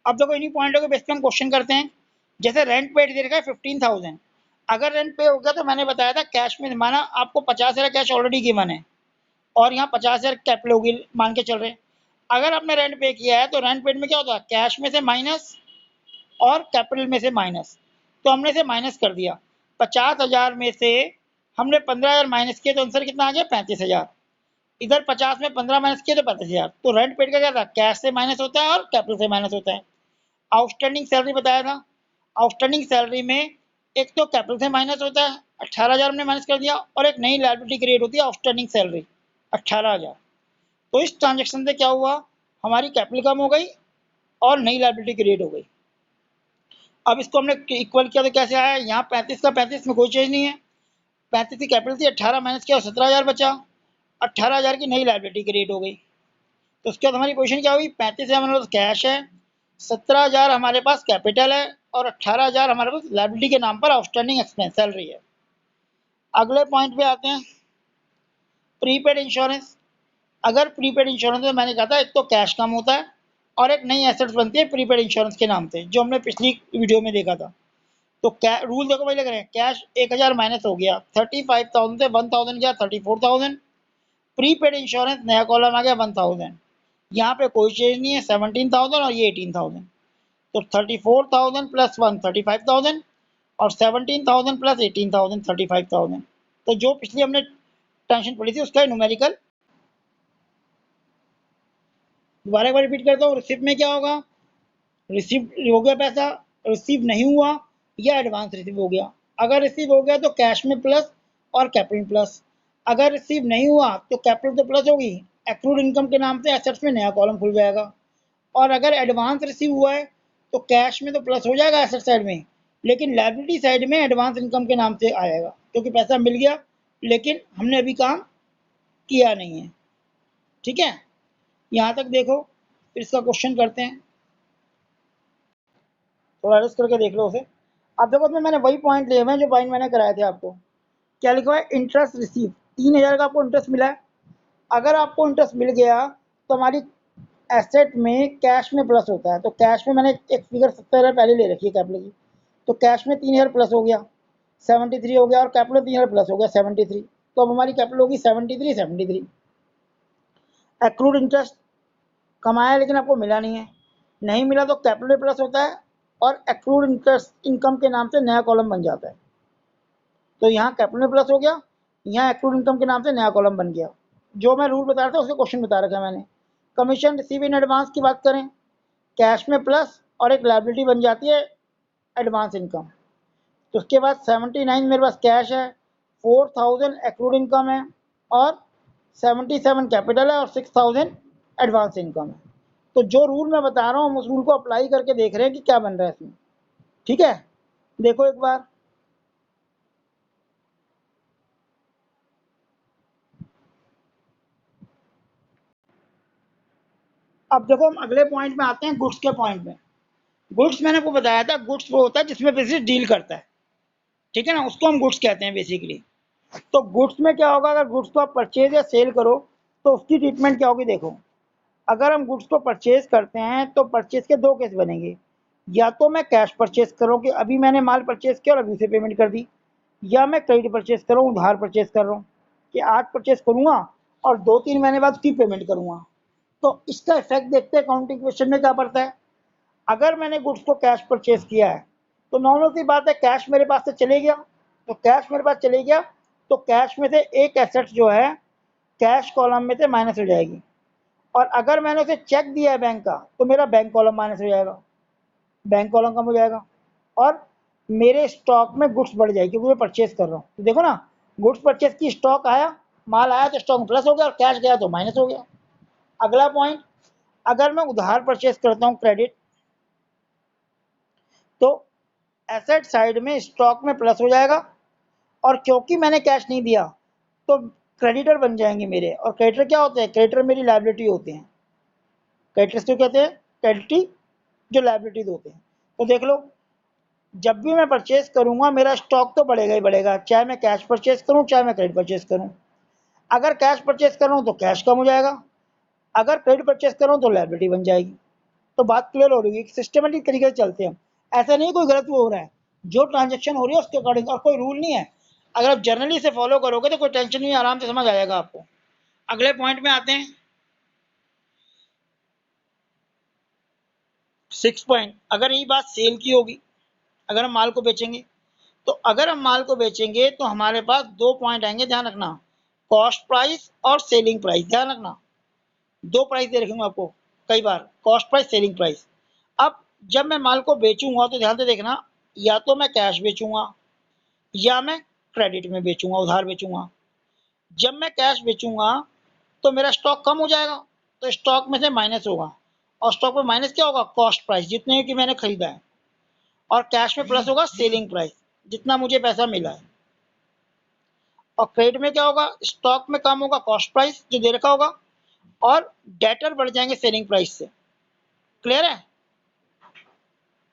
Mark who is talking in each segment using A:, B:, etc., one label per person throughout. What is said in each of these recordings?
A: अब देखो इन्हीं पॉइंटों के बेस पे हम क्वेश्चन करते हैं। जैसे रेंट पेड दे रखा है 15,000, अगर रेंट पे हो गया तो मैंने बताया था कैश में, माना आपको 50,000 कैश ऑलरेडी गिवन है और यहाँ 50,000 कैपिटल होगी मान के चल रहे हैं। अगर आपने रेंट पे किया है तो रेंट पेड में क्या होता है, कैश में से माइनस और कैपिटल में से माइनस। तो हमने इसे माइनस कर दिया। 50,000 में से हमने 15,000 माइनस किया तो आंसर कितना आ गया, 35,000। इधर 50 में 15 माइनस किया तो 35,000। तो रेंट पेड का क्या था, कैश से माइनस होता है और कैपिटल से माइनस होता है। आउटस्टैंडिंग सैलरी बताया था, आउटस्टैंडिंग सैलरी में एक तो कैपिटल से माइनस होता है, 18,000 हमने माइनस कर दिया, और एक नई लायबिलिटी क्रिएट होती है आउटस्टैंडिंग सैलरी 18,000। तो इस ट्रांजेक्शन से क्या हुआ, हमारी कैपिटल कम हो गई और नई लायबिलिटी क्रिएट हो गई। अब इसको हमने इक्वल किया तो कैसे आया, यहाँ 35 का 35 में कोई चेंज नहीं है, 35 की कैपिटल थी, 18 माइनस किया और 17,000 बचा, 18,000 की नई लायबिलिटी क्रिएट हो गई। तो उसके बाद हमारी पोजीशन क्या हुई, 35,000 हमारे पास कैश है, 17,000 हमारे पास कैपिटल है और 18,000 हमारे पास लायबिलिटी के नाम पर आउटस्टैंडिंग एक्सपेंस सैलरी है। अगले पॉइंट पे आते हैं, प्रीपेड इंश्योरेंस। अगर प्रीपेड इंश्योरेंस में मैंने कहा था एक तो कैश कम होता है और एक नई एसेट्स बनती है प्रीपेड इंश्योरेंस के नाम से, जो हमने पिछली वीडियो में देखा था। तो क्या रूल देखो भाई लग रहे हैं, कैश 1,000 माइनस हो गया, 35,000 से 1,000 गया 34,000, प्रीपेड इंश्योरेंस नया कॉलम आ गया 1,000, यहाँ पे कोई चेंज नहीं है, 17,000 और ये 18,000। तो 34,000 प्लस 1 35,000 और 17,000 प्लस 18,000 35,000। तो जो पिछली हमने टेंशन पड़ी थी उसका न्यूमेरिकल दोबारा एक बार रिपीट करता हूँ। रिसिप्ट में क्या होगा, रिसीव हो गया पैसा, रिसीव नहीं हुआ या एडवांस रिसीव हो गया। अगर रिसीव हो गया तो कैश में प्लस और कैपिटल प्लस, अगर रिसीव नहीं हुआ तो कैपिटल तो प्लस होगी, एक्रूड इनकम के नाम से एसेट्स में नया कॉलम खुल जाएगा। और अगर एडवांस रिसीव हुआ है तो कैश में तो प्लस हो जाएगा एसेट साइड में, लेकिन लायबिलिटी साइड में एडवांस इनकम के नाम से आएगा, क्योंकि पैसा मिल गया लेकिन हमने अभी काम किया नहीं है। ठीक है, यहाँ तक देखो, फिर इसका क्वेश्चन करते हैं, थोड़ा रिस्क करके देख लो उसे। अब देखो उसमें मैंने वही पॉइंट लिए हुए हैं जो पॉइंट मैंने कराए थे आपको। क्या लिखा है, इंटरेस्ट रिसीव, 3,000 का आपको इंटरेस्ट मिला है। अगर आपको इंटरेस्ट मिल गया तो हमारी एसेट में कैश में प्लस होता है। तो कैश में मैंने एक फिगर 70,000 पहले ले रखी है कैपिटल की, तो कैश में 3,000 प्लस हो गया 73 हो गया, और कैपिटल 3,000 प्लस हो गया 73। तो अब हमारी कैपिटल होगी 73। एक्रूड इंटरेस्ट कमाया लेकिन आपको मिला नहीं है, नहीं मिला तो कैपिटल प्लस होता है और एक्रूड इंटरेस्ट इनकम के नाम से नया कॉलम बन जाता है। तो यहाँ कैपिटल प्लस हो गया, यहाँ एक्रूड इनकम के नाम से नया कॉलम बन गया। जो मैं रूल बता रहा था उसके क्वेश्चन बता रखा है मैंने। कमीशन रिसीव इन एडवांस की बात करें, कैश में प्लस और एक लायबिलिटी बन जाती है एडवांस इनकम। तो उसके बाद 79 मेरे पास कैश है, 4,000 एक्रूड इनकम है और 77 कैपिटल है और 6,000 एडवांस इनकम है। तो जो रूल मैं बता रहा हूँ हम उस रूल को अप्लाई करके देख रहे हैं कि क्या बन रहा है इसमें। ठीक है, देखो एक बार, अब देखो हम अगले पॉइंट में आते हैं, गुड्स के पॉइंट में। गुड्स मैंने आपको बताया था, गुड्स वो होता है जिसमें बिजनेस डील करता है, ठीक है ना, उसको हम गुड्स कहते हैं बेसिकली। तो गुड्स में क्या होगा, अगर गुड्स को आप परचेज या सेल करो तो उसकी ट्रीटमेंट क्या होगी। देखो, अगर हम गुड्स को परचेज करते हैं तो परचेज के दो केस बनेंगे, या तो मैं कैश परचेज करूँ कि अभी मैंने माल परचेज किया और अभी उसे पेमेंट कर दी, या मैं क्रेडिट परचेज करूँ, उधार परचेज कर रहा हूँ कि आज परचेज करूँगा और 2-3 महीने बाद उसकी पेमेंट करूँगा। तो इसका इफेक्ट देखते हैं अकाउंटिंग क्वेश्चन में क्या पड़ता है। अगर मैंने गुड्स को कैश परचेज किया है तो नॉर्मल सी बात है, कैश मेरे पास से चले गया, तो कैश मेरे पास चले गया तो कैश में से एक एसेट जो है कैश कॉलम में से माइनस हो जाएगी। और अगर मैंने उसे चेक दिया है बैंक का तो मेरा बैंक कॉलम माइनस हो जाएगा, बैंक कॉलम कम हो जाएगा और मेरे स्टॉक में गुड्स बढ़ जाएगी क्योंकि मैं परचेज कर रहा हूँ। तो देखो ना, गुड्स परचेज की स्टॉक आया, माल आया तो स्टॉक में प्लस हो गया और कैश गया तो माइनस हो गया। अगला पॉइंट, अगर मैं उधार परचेज करता हूँ क्रेडिट, तो एसेट साइड में स्टॉक में प्लस हो जाएगा और क्योंकि मैंने कैश नहीं दिया तो क्रेडिटर बन जाएंगे मेरे। और क्रेडिटर क्या होते हैं, क्रेडिटर मेरी लायबिलिटी होते हैं। क्रेडिटर्स क्यों कहते हैं, क्रेडिटी जो लायबिलिटीज होते हैं। तो देख लो, जब भी मैं परचेज करूंगा मेरा स्टॉक तो बढ़ेगा ही बढ़ेगा, चाहे मैं कैश परचेज करूं चाहे मैं क्रेडिट परचेज करूं। अगर कैश परचेज कर रहा हूं तो कैश कम हो जाएगा, अगर क्रेडिट परचेज कर रहा हूं तो लायबिलिटी बन जाएगी। तो बात क्लियर हो रही है कि सिस्टमेटिक तरीके से चलते हैं, ऐसा नहीं कोई गलत वो हो रहा है, जो ट्रांजेक्शन हो रही है उसके अकॉर्डिंग, और कोई रूल नहीं है। अगर आप जर्नली से फॉलो करोगे तो कोई टेंशन नहीं, आराम से समझ आएगा आपको। अगले पॉइंट में आते हैं, 6 पॉइंट। अगर यही बात सेल की होगी, अगर हम माल को बेचेंगे, तो अगर हम माल को बेचेंगे तो हमारे पास 2 पॉइंट आएंगे, ध्यान रखना, कॉस्ट प्राइस और सेलिंग प्राइस। ध्यान रखना, 2 प्राइस दे रखूंगा आपको कई बार, कॉस्ट प्राइस, सेलिंग प्राइस। अब जब मैं माल को बेचूंगा तो ध्यान से देखना, या तो मैं कैश बेचूंगा या मैं क्रेडिट में बेचूंगा, उधार बेचूंगा। जब मैं कैश बेचूंगा तो मेरा स्टॉक कम हो जाएगा, तो स्टॉक में से माइनस होगा, और स्टॉक में माइनस क्या होगा, कॉस्ट प्राइस, जितने की मैंने खरीदा है, और कैश में प्लस होगा सेलिंग प्राइस, जितना मुझे पैसा मिला है। और क्रेडिट में क्या होगा, स्टॉक में कम होगा कॉस्ट प्राइस जो दे रखा होगा, और डेटर बढ़ जाएंगे सेलिंग प्राइस से। क्लियर है?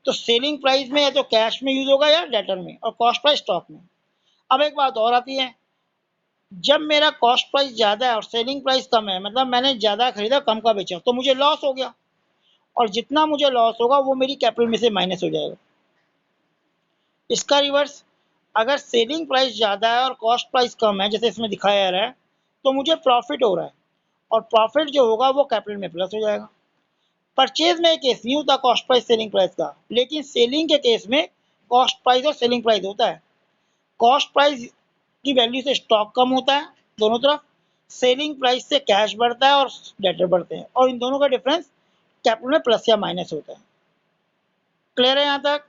A: तो सेलिंग प्राइस में या तो कैश में यूज होगा या डेटर में, और कॉस्ट प्राइस स्टॉक में। अब एक बात और आती है, जब मेरा कॉस्ट प्राइस ज्यादा है और सेलिंग प्राइस कम है, मतलब मैंने ज्यादा खरीदा कम का बेचा, तो मुझे लॉस हो गया, और जितना मुझे लॉस होगा वो मेरी कैपिटल में से माइनस हो जाएगा। इसका रिवर्स, अगर सेलिंग प्राइस ज्यादा है और कॉस्ट प्राइस कम है, जैसे इसमें दिखाया जा रहा है, तो मुझे प्रॉफिट हो रहा है, और प्रॉफिट जो होगा वो कैपिटल में प्लस हो जाएगा। परचेज में एक केस नहीं होता कॉस्ट प्राइस सेलिंग प्राइस का, लेकिन सेलिंग के केस में कॉस्ट प्राइस और सेलिंग प्राइस होता है। कॉस्ट प्राइस की वैल्यू से स्टॉक कम होता है दोनों तरफ, सेलिंग प्राइस से कैश बढ़ता है और डेटर बढ़ते हैं, और इन दोनों का डिफरेंस कैपिटल में प्लस या माइनस होता है। क्लियर है यहाँ तक?